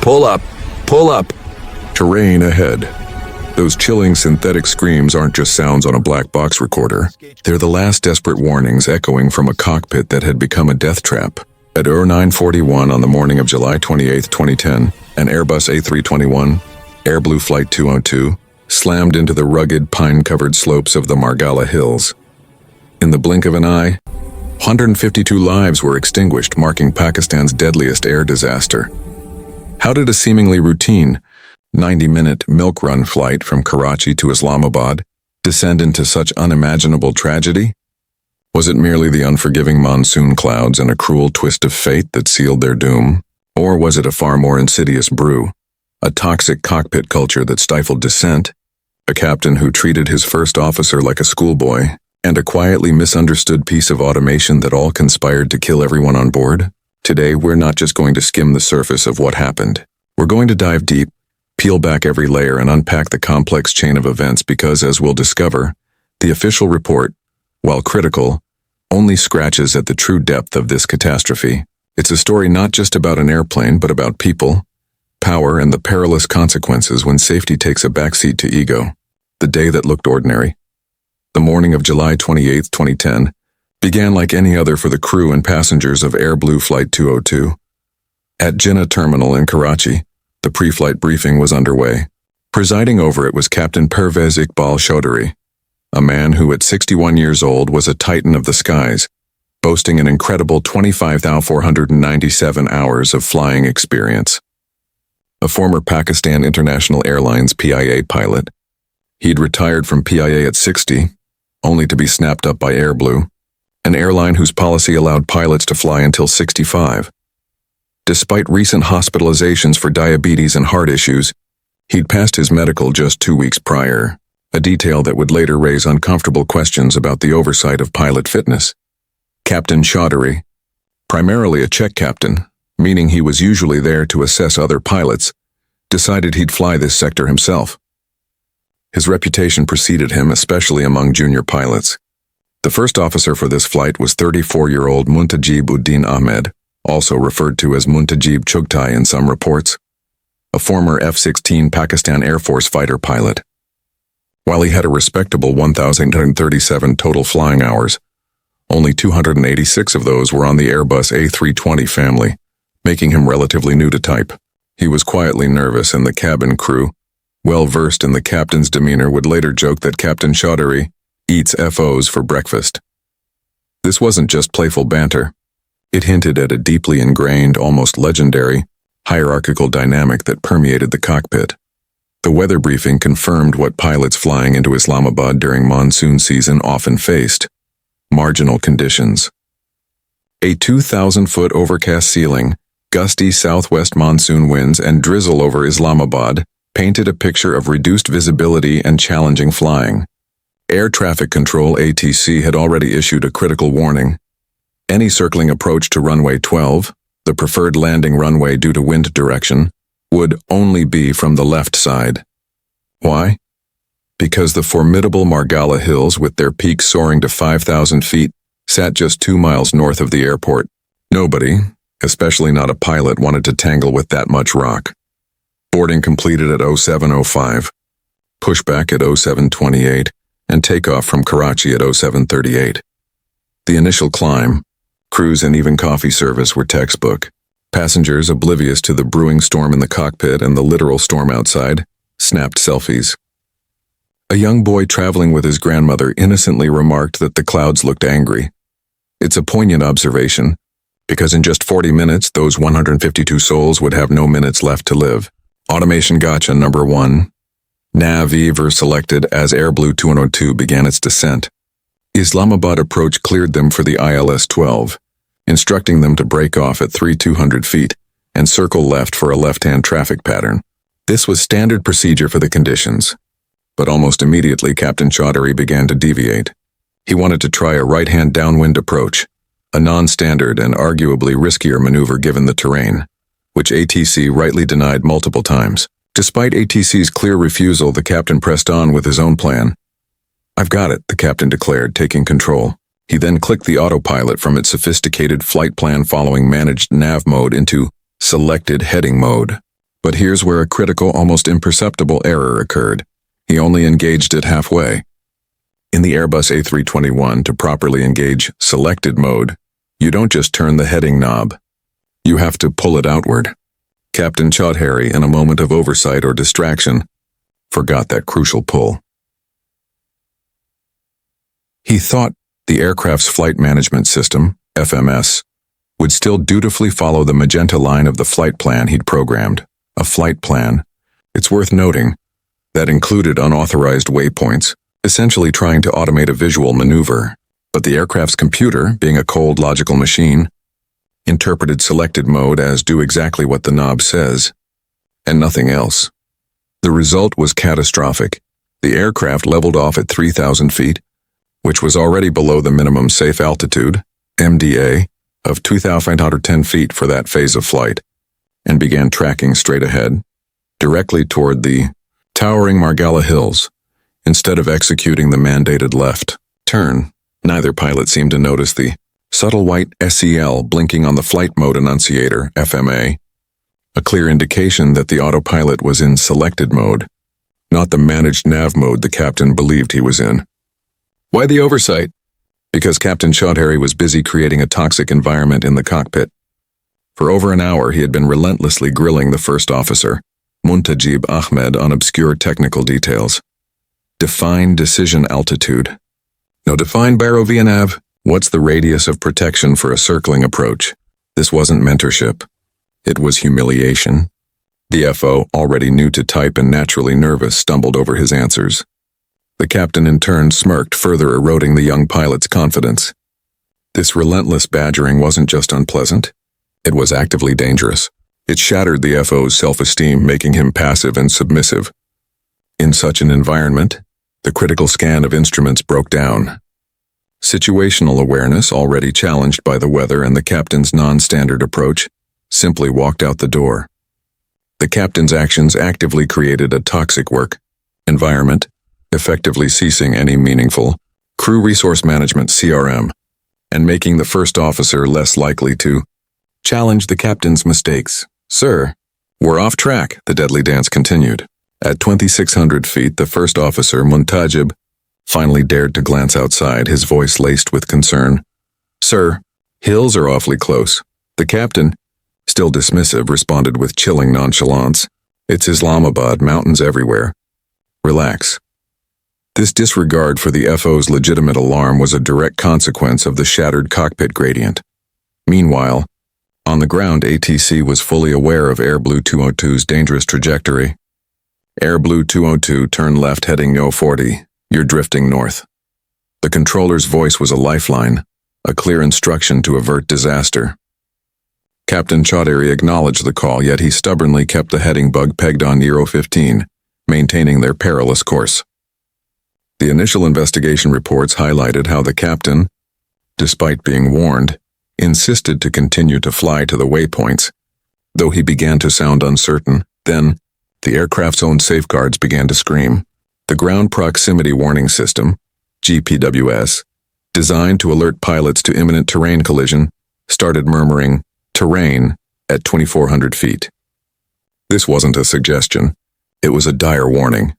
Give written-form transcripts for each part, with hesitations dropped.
Pull up! Pull up! Terrain ahead. Those chilling synthetic screams aren't just sounds on a black box recorder. They're the last desperate warnings echoing from a cockpit that had become a death trap. At 0941 on the morning of July 28, 2010, an Airbus A321, Airblue Flight 202, slammed into the rugged, pine-covered slopes of the Margalla Hills. In the blink of an eye, 152 lives were extinguished, marking Pakistan's deadliest air disaster. How did a seemingly routine 90-minute milk run flight from Karachi to Islamabad descend into such unimaginable tragedy? Was it merely the unforgiving monsoon clouds and a cruel twist of fate that sealed their doom? Or was it a far more insidious brew, a toxic cockpit culture that stifled dissent, a captain who treated his first officer like a schoolboy, and a quietly misunderstood piece of automation that all conspired to kill everyone on board? Today, we're not just going to skim the surface of what happened. We're going to dive deep, peel back every layer, and unpack the complex chain of events because, as we'll discover, the official report, while critical, only scratches at the true depth of this catastrophe. It's a story not just about an airplane, but about people, power, and the perilous consequences when safety takes a backseat to ego. The day that looked ordinary, the morning of July 28, 2010, began like any other for the crew and passengers of Airblue Flight 202. At Jinnah Terminal in Karachi, the pre-flight briefing was underway. Presiding over it was Captain Pervez Iqbal Chaudhry, a man who at 61 years old was a titan of the skies, boasting an incredible 25,497 hours of flying experience. A former Pakistan International Airlines PIA pilot, he'd retired from PIA at 60, only to be snapped up by Airblue, an airline whose policy allowed pilots to fly until 65. Despite recent hospitalizations for diabetes and heart issues, he'd passed his medical just 2 weeks prior, a detail that would later raise uncomfortable questions about the oversight of pilot fitness. Captain Chaudhry, primarily a check captain, meaning he was usually there to assess other pilots, decided he'd fly this sector himself. His reputation preceded him, especially among junior pilots. The first officer for this flight was 34-year-old Muntajib Uddin Ahmed, also referred to as Muntajib Chugtai in some reports, a former F-16 Pakistan Air Force fighter pilot. While he had a respectable 1,837 total flying hours, only 286 of those were on the Airbus A320 family, making him relatively new to type. He was quietly nervous, and the cabin crew, well versed in the captain's demeanor, would later joke that Captain Chaudhry eats FOs for breakfast. This wasn't just playful banter. It hinted at a deeply ingrained, almost legendary, hierarchical dynamic that permeated the cockpit. The weather briefing confirmed what pilots flying into Islamabad during monsoon season often faced: marginal conditions. A 2,000-foot overcast ceiling, gusty southwest monsoon winds, and drizzle over Islamabad painted a picture of reduced visibility and challenging flying. Air Traffic Control ATC had already issued a critical warning. Any circling approach to runway 12, the preferred landing runway due to wind direction, would only be from the left side. Why? Because the formidable Margalla Hills, with their peaks soaring to 5,000 feet, sat just 2 miles north of the airport. Nobody, especially not a pilot, wanted to tangle with that much rock. Boarding completed at 07:05, pushback at 07:28, and takeoff from Karachi at 07:38. The initial climb, cruise, and even coffee service were textbook. Passengers, oblivious to the brewing storm in the cockpit and the literal storm outside, snapped selfies. A young boy traveling with his grandmother innocently remarked that the clouds looked angry. It's a poignant observation, because in just 40 minutes, those 152 souls would have no minutes left to live. Automation gotcha number 1. Nav were selected as Airblue 202 began its descent. Islamabad approach cleared them for the ILS-12, instructing them to break off at 3,200 feet and circle left for a left-hand traffic pattern. This was standard procedure for the conditions, but almost immediately Captain Chaudhry began to deviate. He wanted to try a right-hand downwind approach, a non-standard and arguably riskier maneuver given the terrain, which ATC rightly denied multiple times. Despite ATC's clear refusal, the captain pressed on with his own plan. "I've got it," the captain declared, taking control. He then clicked the autopilot from its sophisticated flight plan following managed nav mode into selected heading mode. But here's where a critical, almost imperceptible error occurred. He only engaged it halfway. In the Airbus A321, to properly engage selected mode, you don't just turn the heading knob. You have to pull it outward. Captain Chaudhary, in a moment of oversight or distraction, forgot that crucial pull. He thought the aircraft's flight management system, FMS, would still dutifully follow the magenta line of the flight plan he'd programmed. A flight plan, it's worth noting, that included unauthorized waypoints, essentially trying to automate a visual maneuver. But the aircraft's computer, being a cold, logical machine, interpreted selected mode as do exactly what the knob says, and nothing else. The result was catastrophic. The aircraft leveled off at 3,000 feet, which was already below the minimum safe altitude, MDA, of 2,510 feet for that phase of flight, and began tracking straight ahead, directly toward the towering Margalla Hills, instead of executing the mandated left turn. Neither pilot seemed to notice the subtle white SEL blinking on the flight mode annunciator, FMA, a clear indication that the autopilot was in selected mode, not the managed nav mode the captain believed he was in. Why the oversight? Because Captain Chaudhary was busy creating a toxic environment in the cockpit. For over an hour he had been relentlessly grilling the first officer, Muntajib Ahmed, on obscure technical details. Define decision altitude. No, define Barovianav. What's the radius of protection for a circling approach? This wasn't mentorship. It was humiliation. The FO, already new to type and naturally nervous, stumbled over his answers. The captain in turn smirked, further eroding the young pilot's confidence. This relentless badgering wasn't just unpleasant. It was actively dangerous. It shattered the FO's self-esteem, making him passive and submissive. In such an environment, the critical scan of instruments broke down. Situational awareness, already challenged by the weather and the captain's non-standard approach, simply walked out the door. The captain's actions actively created a toxic work environment, effectively ceasing any meaningful crew resource management (CRM), and making the first officer less likely to challenge the captain's mistakes. Sir, we're off track, the deadly dance continued. At 2,600 feet, the first officer, Muntajib, finally dared to glance outside, his voice laced with concern. Sir, hills are awfully close. The captain, still dismissive, responded with chilling nonchalance. It's Islamabad, mountains everywhere. Relax. This disregard for the FO's legitimate alarm was a direct consequence of the shattered cockpit gradient. Meanwhile, on the ground, ATC was fully aware of Airblue 202's dangerous trajectory. Airblue 202, turn left heading No 40. You're drifting north. The controller's voice was a lifeline, a clear instruction to avert disaster. Captain Chaudhary acknowledged the call, yet he stubbornly kept the heading bug pegged on Euro 15, maintaining their perilous course. The initial investigation reports highlighted how the captain, despite being warned, insisted to continue to fly to the waypoints, though he began to sound uncertain. Then, the aircraft's own safeguards began to scream. The Ground Proximity Warning System, GPWS, designed to alert pilots to imminent terrain collision, started murmuring, terrain, at 2,400 feet. This wasn't a suggestion. It was a dire warning.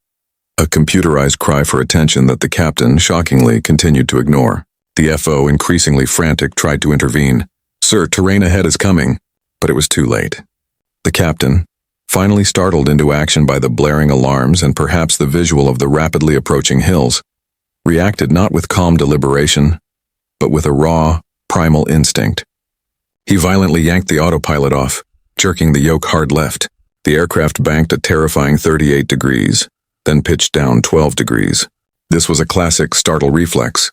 A computerized cry for attention that the captain, shockingly, continued to ignore. The FO, increasingly frantic, tried to intervene. Sir, terrain ahead is coming. But it was too late. The captain, finally startled into action by the blaring alarms and perhaps the visual of the rapidly approaching hills, reacted not with calm deliberation, but with a raw, primal instinct. He violently yanked the autopilot off, jerking the yoke hard left. The aircraft banked a terrifying 38 degrees, then pitched down 12 degrees. This was a classic startle reflex,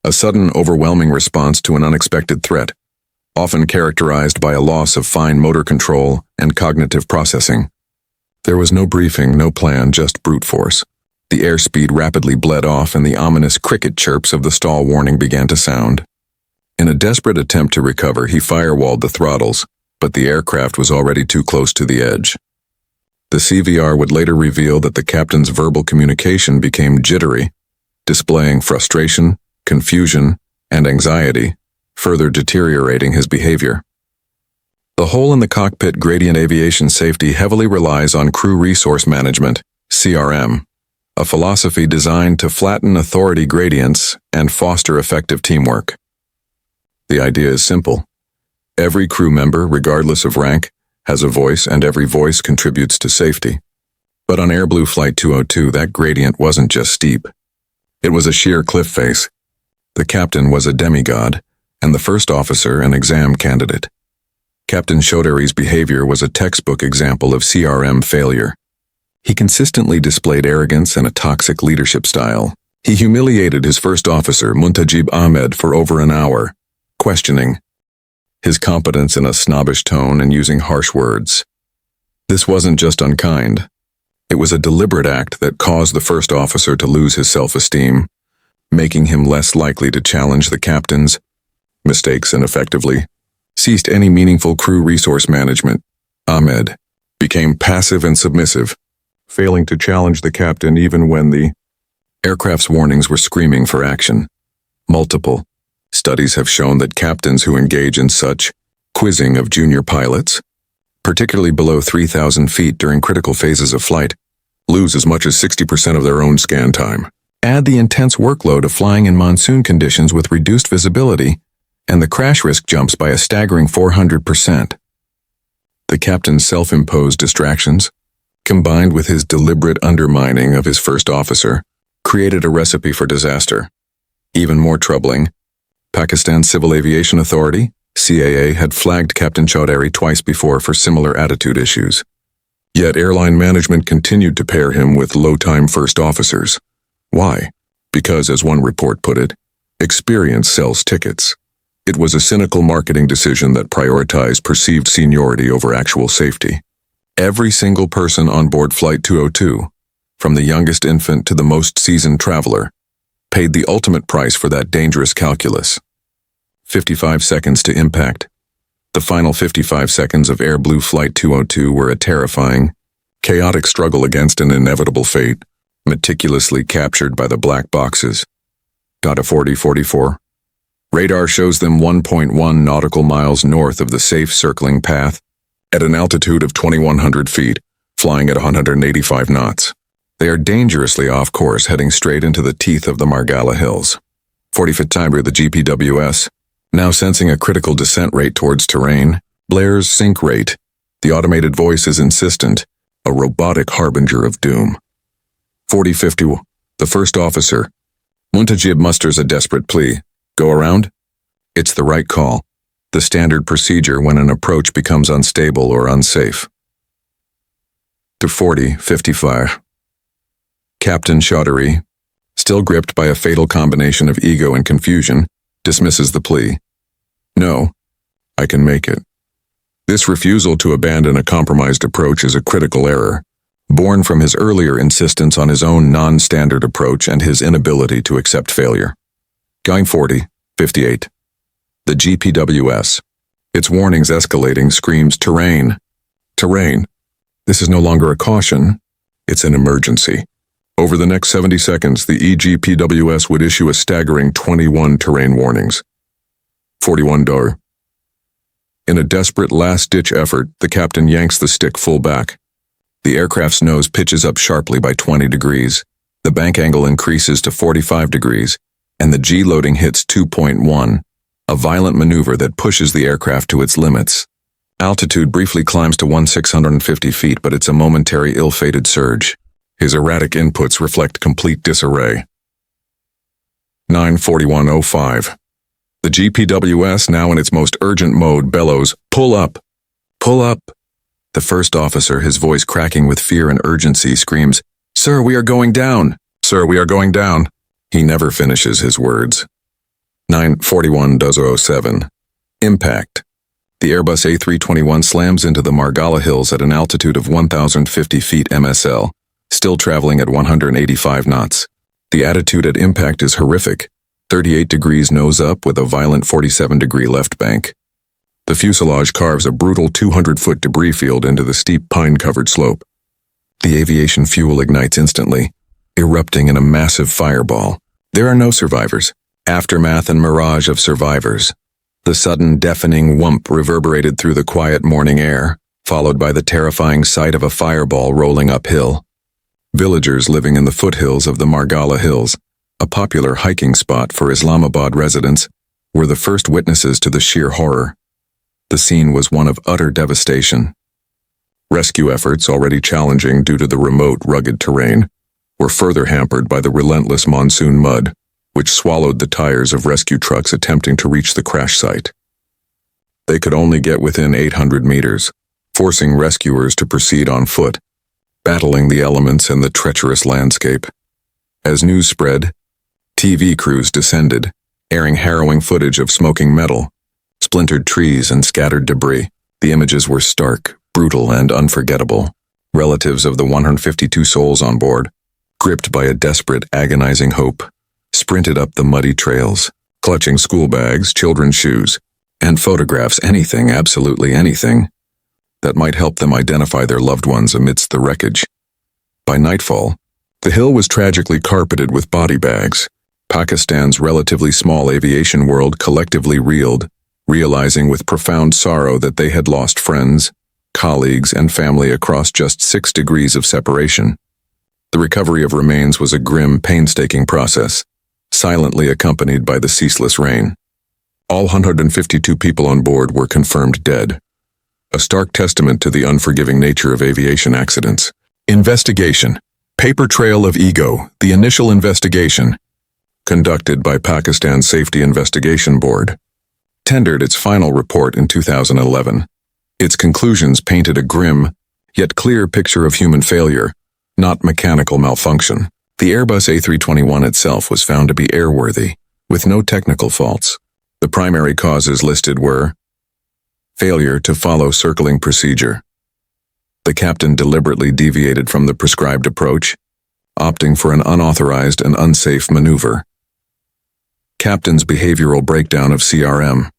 a sudden, overwhelming response to an unexpected threat, often characterized by a loss of fine motor control and cognitive processing. There was no briefing, no plan, just brute force. The airspeed rapidly bled off and the ominous cricket chirps of the stall warning began to sound. In a desperate attempt to recover, he firewalled the throttles, but the aircraft was already too close to the edge. The CVR would later reveal that the captain's verbal communication became jittery, displaying frustration, confusion, and anxiety, further deteriorating his behavior. The hole in the cockpit gradient aviation safety heavily relies on crew resource management, CRM, a philosophy designed to flatten authority gradients and foster effective teamwork. The idea is simple. Every crew member, regardless of rank, has a voice, and every voice contributes to safety. But on Airblue Flight 202, that gradient wasn't just steep. It was a sheer cliff face. The captain was a demigod, and the first officer an exam candidate. Captain Chaudhary's behavior was a textbook example of CRM failure. He consistently displayed arrogance and a toxic leadership style. He humiliated his first officer, Muntajib Ahmed, for over an hour, questioning his competence in a snobbish tone and using harsh words. This wasn't just unkind. It was a deliberate act that caused the first officer to lose his self-esteem, making him less likely to challenge the captain's mistakes and effectively ceased any meaningful crew resource management. Ahmed became passive and submissive, failing to challenge the captain even when the aircraft's warnings were screaming for action. Multiple studies have shown that captains who engage in such quizzing of junior pilots, particularly below 3,000 feet during critical phases of flight, lose as much as 60% of their own scan time. Add the intense workload of flying in monsoon conditions with reduced visibility, and the crash risk jumps by a staggering 400%. The captain's self-imposed distractions, combined with his deliberate undermining of his first officer, created a recipe for disaster. Even more troubling, Pakistan's Civil Aviation Authority, CAA, had flagged Captain Chaudhary twice before for similar attitude issues. Yet airline management continued to pair him with low-time first officers. Why? Because, as one report put it, experience sells tickets. It was a cynical marketing decision that prioritized perceived seniority over actual safety. Every single person on board Flight 202, from the youngest infant to the most seasoned traveler, paid the ultimate price for that dangerous calculus. 55 seconds to impact. The final 55 seconds of Airblue Flight 202 were a terrifying, chaotic struggle against an inevitable fate, meticulously captured by the black boxes. Got a 40-44. Radar shows them 1.1 nautical miles north of the safe circling path, at an altitude of 2,100 feet, flying at 185 knots. They are dangerously off course, heading straight into the teeth of the Margalla Hills. 40-foot timer, the GPWS, now sensing a critical descent rate towards terrain, blares sink rate. The automated voice is insistent, a robotic harbinger of doom. 40-50, the first officer. Muntajib musters a desperate plea. Go around? It's the right call, the standard procedure when an approach becomes unstable or unsafe. To 40-55. Captain Chaudhary, still gripped by a fatal combination of ego and confusion, dismisses the plea. No, I can make it. This refusal to abandon a compromised approach is a critical error, born from his earlier insistence on his own non-standard approach and his inability to accept failure. Going 40-58. The GPWS, its warnings escalating, screams terrain. Terrain. This is no longer a caution, it's an emergency. Over the next 70 seconds, the EGPWS would issue a staggering 21 terrain warnings. 41 door. In a desperate last-ditch effort, the captain yanks the stick full back. The aircraft's nose pitches up sharply by 20 degrees, the bank angle increases to 45 degrees, and the G-loading hits 2.1, a violent maneuver that pushes the aircraft to its limits. Altitude briefly climbs to 1,650 feet, but it's a momentary ill-fated surge. His erratic inputs reflect complete disarray. 9:41:05. The GPWS, now in its most urgent mode, bellows, "Pull up! Pull up!" The first officer, his voice cracking with fear and urgency, screams, "Sir, we are going down! Sir, we are going down!" He never finishes his words. 9:41:07. Impact. The Airbus A321 slams into the Margalla Hills at an altitude of 1,050 feet MSL, still traveling at 185 knots. The attitude at impact is horrific. 38 degrees nose up with a violent 47-degree left bank. The fuselage carves a brutal 200-foot debris field into the steep pine-covered slope. The aviation fuel ignites instantly, erupting in a massive fireball. There are no survivors. Aftermath and mirage of survivors. The sudden deafening whump reverberated through the quiet morning air, followed by the terrifying sight of a fireball rolling uphill. Villagers living in the foothills of the Margalla Hills, a popular hiking spot for Islamabad residents, were the first witnesses to the sheer horror. The scene was one of utter devastation. Rescue efforts, already challenging due to the remote, rugged terrain, were further hampered by the relentless monsoon mud, which swallowed the tires of rescue trucks attempting to reach the crash site. They could only get within 800 meters, forcing rescuers to proceed on foot, battling the elements and the treacherous landscape. As news spread, TV crews descended, airing harrowing footage of smoking metal, splintered trees, and scattered debris. The images were stark, brutal, and unforgettable. Relatives of the 152 souls on board, gripped by a desperate, agonizing hope, sprinted up the muddy trails, clutching school bags, children's shoes, and photographs, anything, absolutely anything, that might help them identify their loved ones amidst the wreckage. By nightfall, the hill was tragically carpeted with body bags. Pakistan's relatively small aviation world collectively reeled, realizing with profound sorrow that they had lost friends, colleagues, and family across just 6 degrees of separation. The recovery of remains was a grim, painstaking process, silently accompanied by the ceaseless rain. All 152 people on board were confirmed dead, a stark testament to the unforgiving nature of aviation accidents. Investigation. Paper Trail of Ego, the initial investigation, conducted by Pakistan's Safety Investigation Board, tendered its final report in 2011. Its conclusions painted a grim, yet clear picture of human failure, not mechanical malfunction. The Airbus A321 itself was found to be airworthy, with no technical faults. The primary causes listed were failure to follow circling procedure. The captain deliberately deviated from the prescribed approach, opting for an unauthorized and unsafe maneuver. Captain's behavioral breakdown of CRM.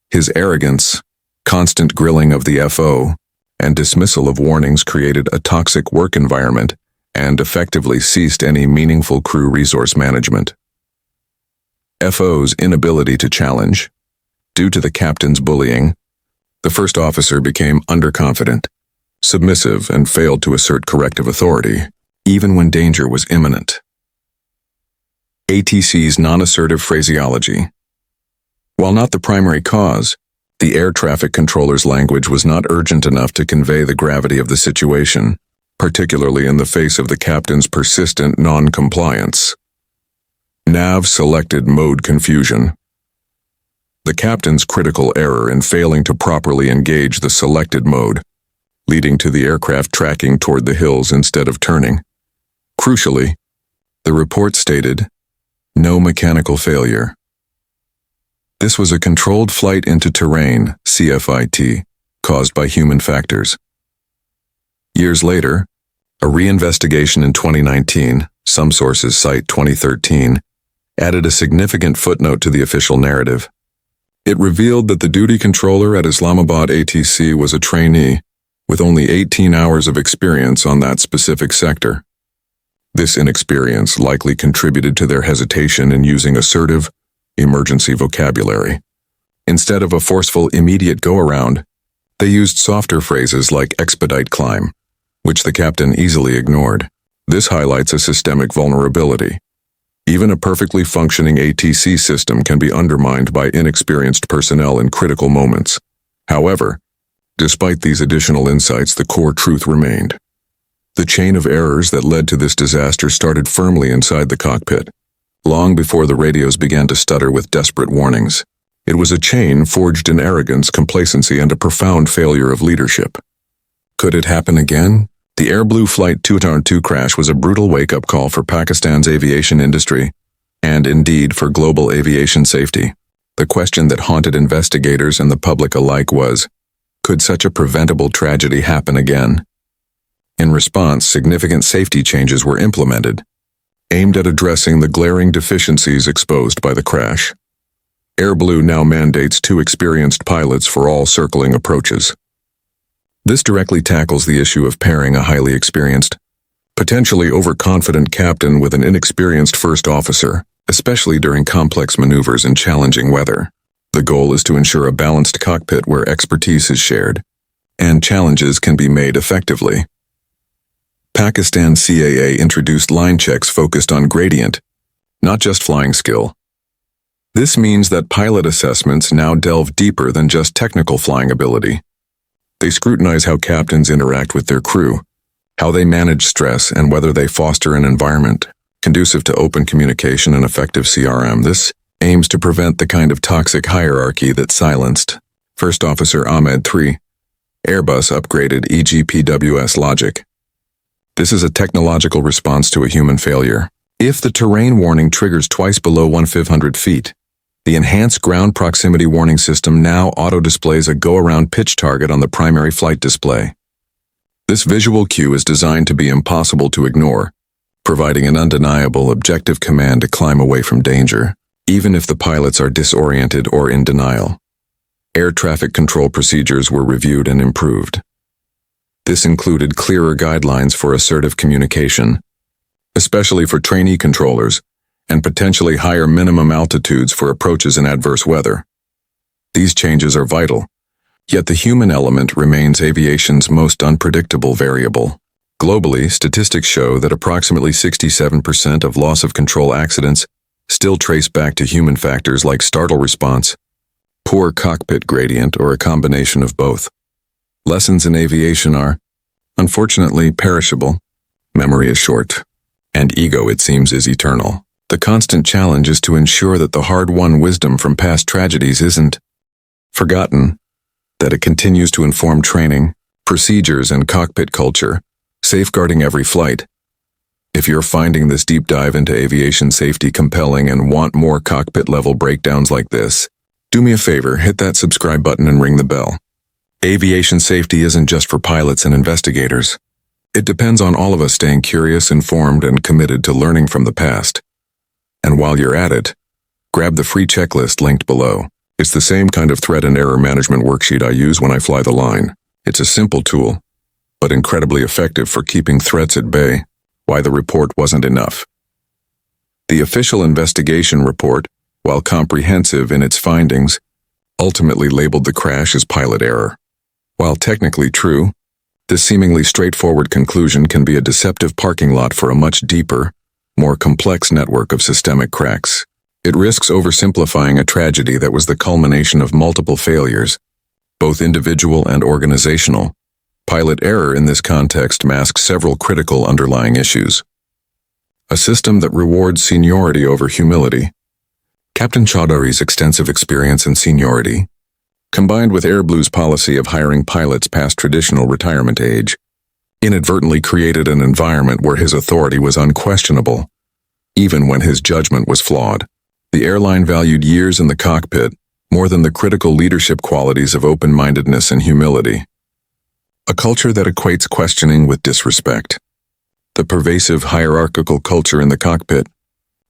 His arrogance, constant grilling of the FO, and dismissal of warnings created a toxic work environment and effectively ceased any meaningful crew resource management. FO's inability to challenge. Due to the captain's bullying, the first officer became underconfident, submissive, and failed to assert corrective authority, even when danger was imminent. ATC's non-assertive phraseology. While not the primary cause, the air traffic controller's language was not urgent enough to convey the gravity of the situation, particularly in the face of the captain's persistent non-compliance. Nav selected mode confusion. The captain's critical error in failing to properly engage the selected mode, leading to the aircraft tracking toward the hills instead of turning. Crucially, the report stated, no mechanical failure. This was a controlled flight into terrain, CFIT, caused by human factors. Years later, a reinvestigation in 2019, some sources cite 2013, added a significant footnote to the official narrative. It revealed that the duty controller at Islamabad ATC was a trainee with only 18 hours of experience on that specific sector. This inexperience likely contributed to their hesitation in using assertive, emergency vocabulary. Instead of a forceful, immediate go-around, they used softer phrases like expedite climb, which the captain easily ignored. This highlights a systemic vulnerability. Even a perfectly functioning ATC system can be undermined by inexperienced personnel in critical moments. However, despite these additional insights, the core truth remained. The chain of errors that led to this disaster started firmly inside the cockpit, long before the radios began to stutter with desperate warnings. It was a chain forged in arrogance, complacency, and a profound failure of leadership. Could it happen again? The Airblue Flight 202 crash was a brutal wake-up call for Pakistan's aviation industry, and indeed for global aviation safety. The question that haunted investigators and the public alike was, could such a preventable tragedy happen again? In response, significant safety changes were implemented, aimed at addressing the glaring deficiencies exposed by the crash. Airblue now mandates 2 experienced pilots for all circling approaches. This directly tackles the issue of pairing a highly experienced, potentially overconfident captain with an inexperienced first officer, especially during complex maneuvers in challenging weather. The goal is to ensure a balanced cockpit where expertise is shared and challenges can be made effectively. Pakistan CAA introduced line checks focused on gradient, not just flying skill. This means that pilot assessments now delve deeper than just technical flying ability. They scrutinize how captains interact with their crew, how they manage stress, and whether they foster an environment conducive to open communication and effective CRM. This aims to prevent the kind of toxic hierarchy that silenced First Officer Ahmed III. Airbus upgraded EGPWS logic. This is a technological response to a human failure. If the terrain warning triggers twice below 1,500 feet, the enhanced ground proximity warning system now auto-displays a go-around pitch target on the primary flight display. This visual cue is designed to be impossible to ignore, providing an undeniable objective command to climb away from danger, even if the pilots are disoriented or in denial. Air traffic control procedures were reviewed and improved. This included clearer guidelines for assertive communication, especially for trainee controllers, and potentially higher minimum altitudes for approaches in adverse weather. These changes are vital, yet the human element remains aviation's most unpredictable variable. Globally, statistics show that approximately 67% of loss of control accidents still trace back to human factors like startle response, poor cockpit gradient, or a combination of both. Lessons in aviation are, unfortunately, perishable. Memory is short, and ego, it seems, is eternal. The constant challenge is to ensure that the hard-won wisdom from past tragedies isn't forgotten, that it continues to inform training, procedures, and cockpit culture, safeguarding every flight. If you're finding this deep dive into aviation safety compelling and want more cockpit-level breakdowns like this, do me a favor, hit that subscribe button and ring the bell. Aviation safety isn't just for pilots and investigators. It depends on all of us staying curious, informed, and committed to learning from the past. And while you're at it, grab the free checklist linked below. It's the same kind of threat and error management worksheet I use when I fly the line. It's a simple tool, but incredibly effective for keeping threats at bay. Why the report wasn't enough. The official investigation report, while comprehensive in its findings, ultimately labeled the crash as pilot error. While technically true, this seemingly straightforward conclusion can be a deceptive parking lot for a much deeper, more complex network of systemic cracks. It risks oversimplifying a tragedy that was the culmination of multiple failures, both individual and organizational. Pilot error in this context masks several critical underlying issues. A system that rewards seniority over humility. Captain Chaudhary's extensive experience and seniority, combined with Airblue's policy of hiring pilots past traditional retirement age, inadvertently created an environment where his authority was unquestionable, even when his judgment was flawed. The airline valued years in the cockpit more than the critical leadership qualities of open-mindedness and humility. A culture that equates questioning with disrespect. The pervasive hierarchical culture in the cockpit,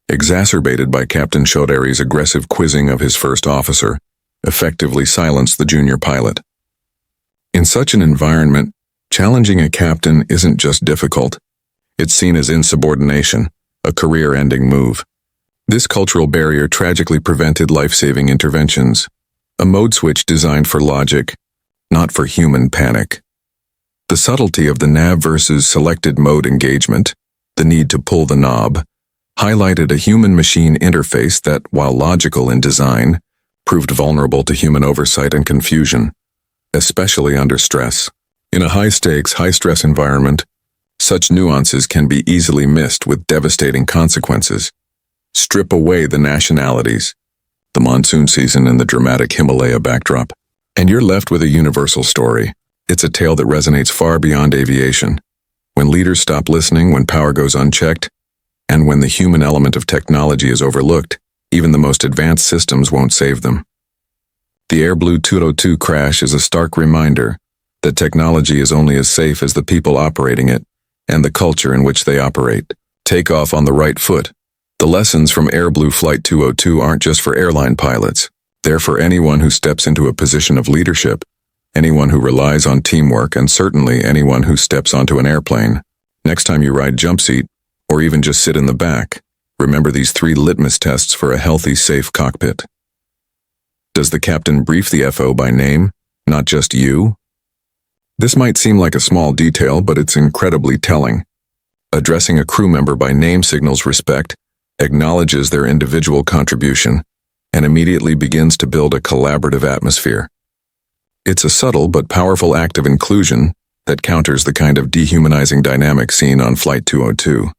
exacerbated by Captain Chaudhary's aggressive quizzing of his first officer, effectively silenced the junior pilot. In such an environment, challenging a captain isn't just difficult. It's seen as insubordination, a career-ending move. This cultural barrier tragically prevented life-saving interventions, a mode switch designed for logic, not for human panic. The subtlety of the nav versus selected mode engagement, the need to pull the knob, highlighted a human-machine interface that, while logical in design, proved vulnerable to human oversight and confusion, especially under stress. In a high-stakes, high-stress environment, such nuances can be easily missed with devastating consequences. Strip away the nationalities, the monsoon season and the dramatic Himalaya backdrop, and you're left with a universal story. It's a tale that resonates far beyond aviation. When leaders stop listening, when power goes unchecked, and when the human element of technology is overlooked, even the most advanced systems won't save them. The Airblue 202 crash is a stark reminder that technology is only as safe as the people operating it and the culture in which they operate. Take off on the right foot. The lessons from Airblue Flight 202 aren't just for airline pilots. They're for anyone who steps into a position of leadership, anyone who relies on teamwork, and certainly anyone who steps onto an airplane. Next time you ride jump seat, or even just sit in the back, remember these 3 litmus tests for a healthy, safe cockpit. Does the captain brief the FO by name, not just you? This might seem like a small detail, but it's incredibly telling. Addressing a crew member by name signals respect, acknowledges their individual contribution, and immediately begins to build a collaborative atmosphere. It's a subtle but powerful act of inclusion that counters the kind of dehumanizing dynamic seen on Flight 202.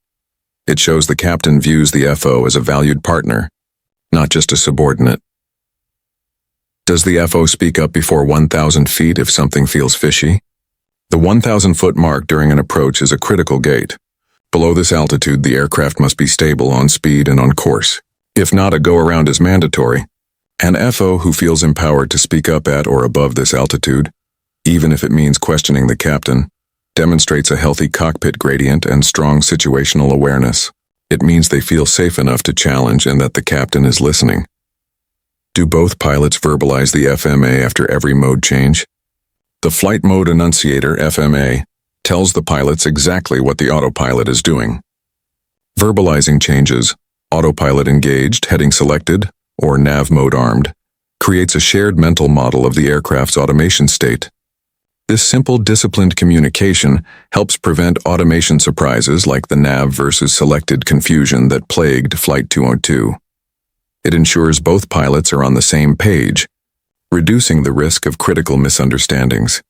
It shows the captain views the FO as a valued partner, not just a subordinate. Does the FO speak up before 1,000 feet if something feels fishy? The 1,000-foot mark during an approach is a critical gate. Below this altitude, the aircraft must be stable on speed and on course. If not, a go-around is mandatory. An FO who feels empowered to speak up at or above this altitude, even if it means questioning the captain, demonstrates a healthy cockpit gradient and strong situational awareness. It means they feel safe enough to challenge and that the captain is listening. Do both pilots verbalize the FMA after every mode change? The Flight Mode Enunciator, FMA, tells the pilots exactly what the autopilot is doing. Verbalizing changes, autopilot engaged, heading selected, or nav mode armed, creates a shared mental model of the aircraft's automation state. This simple, disciplined communication helps prevent automation surprises like the nav versus selected confusion that plagued Flight 202. It ensures both pilots are on the same page, reducing the risk of critical misunderstandings.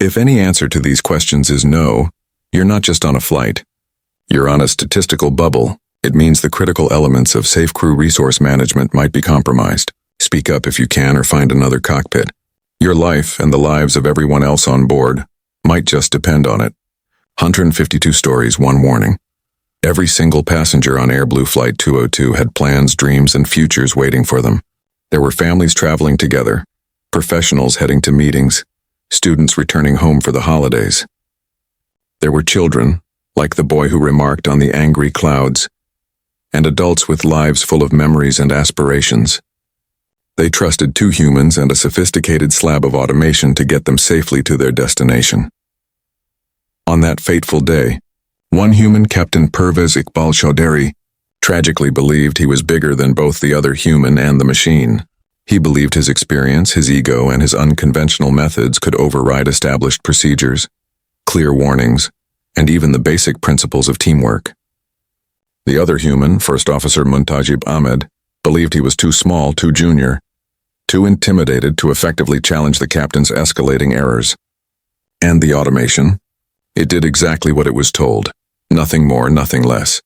If any answer to these questions is no, you're not just on a flight. You're on a statistical bubble. It means the critical elements of safe crew resource management might be compromised. Speak up if you can or find another cockpit. Your life and the lives of everyone else on board might just depend on it. 152 stories, one warning. Every single passenger on Airblue Flight 202 had plans, dreams, and futures waiting for them. There were families traveling together, professionals heading to meetings, students returning home for the holidays. There were children, like the boy who remarked on the angry clouds, and adults with lives full of memories and aspirations. They trusted two humans and a sophisticated slab of automation to get them safely to their destination. On that fateful day, one human, Captain Pervez Iqbal Chaudhary, tragically believed he was bigger than both the other human and the machine. He believed his experience, his ego, and his unconventional methods could override established procedures, clear warnings, and even the basic principles of teamwork. The other human, First Officer Muntajib Ahmed, believed he was too small, too junior, too intimidated to effectively challenge the captain's escalating errors. And the automation? It did exactly what it was told. Nothing more, nothing less.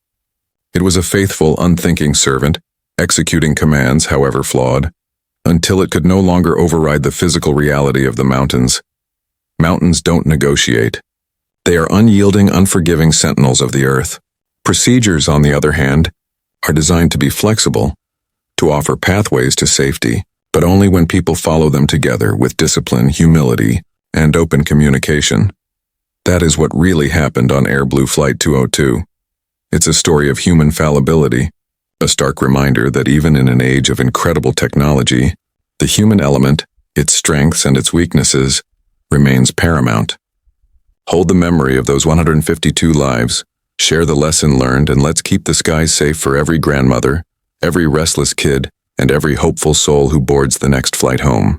It was a faithful, unthinking servant, executing commands, however flawed, until it could no longer override the physical reality of the mountains. Mountains don't negotiate. They are unyielding, unforgiving sentinels of the earth. Procedures, on the other hand, are designed to be flexible, to offer pathways to safety, but only when people follow them together with discipline, humility, and open communication. That is what really happened on Airblue Flight 202. It's a story of human fallibility, a stark reminder that even in an age of incredible technology, the human element, its strengths and its weaknesses, remains paramount. Hold the memory of those 152 lives, share the lesson learned, and let's keep the skies safe for every grandmother, every restless kid, and every hopeful soul who boards the next flight home.